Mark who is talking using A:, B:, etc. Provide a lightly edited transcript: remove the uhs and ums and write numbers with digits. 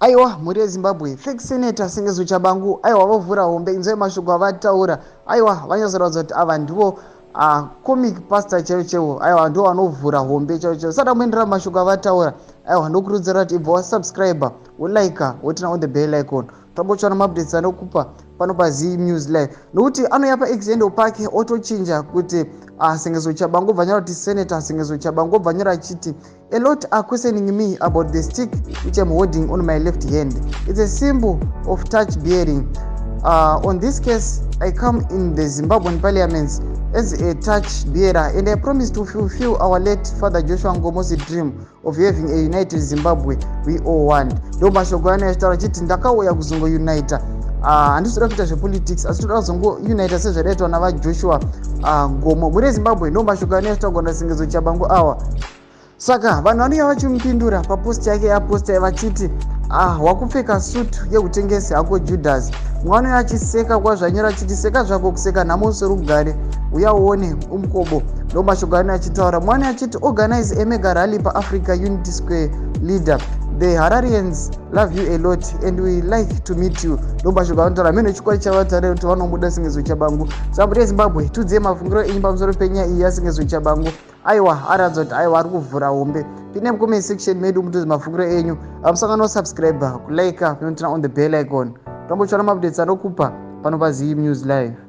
A: Aiwa, muri Zimbabwe, fake senator Sengezo Tshabangu, aiwa Vovhura Hombe Inzwa mashoko avataura, aiwa vanyazoratidza kuti ava ndivo comic pastor chaiwo, aiwa ndivo vanovhura hombe chaiwo. Saka muendera mashoko avataura, aiwa ndokurudzira kuti ibva wasubscribe, wolike, wotina on the bell icon. Tambotsvana maupdates anokupa pano paZim News Live. Nokuti anouya paexendo pake otochinja kuti Sengezo Tshabangu obva anyora kuti senator Sengezo Tshabangu obva anyora achiti a lot are questioning me about the stick which I'm holding on my left hand. It's a symbol of touch bearing. On this case, I come in the Zimbabwean parliament as a touch bearer, and I promise to fulfill our late father Joshua Ngomo's dream of having a united Zimbabwe we all want. Ndo mashoko anotaura chiti ndakauya kuzongounita, handisi kuda kuita zvepolitics asi toda kuzongounita sezvakaitwa navajoshua Ngomo muri Zimbabwe. Ndo mashoko anotaurwa naSengezo Tshabangu awa. Saka vanhu vanouya vachimupindura papost yake yaposta vachiti wakupfeka sutu yekutengesi hako Judas. Mumwe anouya achiseka kwazvo anyora achiti seka zvako kuseka nhamo sorugare uya uone umukobo. Ndo mashoko anouya achitaura. Mumwe anouya achiti organize a mega rally paAfrica Unity Square leader. The Hararians love you a lot and we like to meet you. Ndo mashoko anotaura mhino chikwadi chavatarira kuti vanomuda Sengezo Tshabangu. Saka muri Zimbabwe tudze mafungiro enyu pamusoro penyaya iyi yaSengezo Tshabangu. Aiwa aratidza kuti aiwa ari kuvhura hombe. Pine mucomment section medu mutudze mafungiro enyu. Musangano subscribe, kulike, nokutina on the bell icon. Tambotsvana maupdates anokupa pano paZim News Live.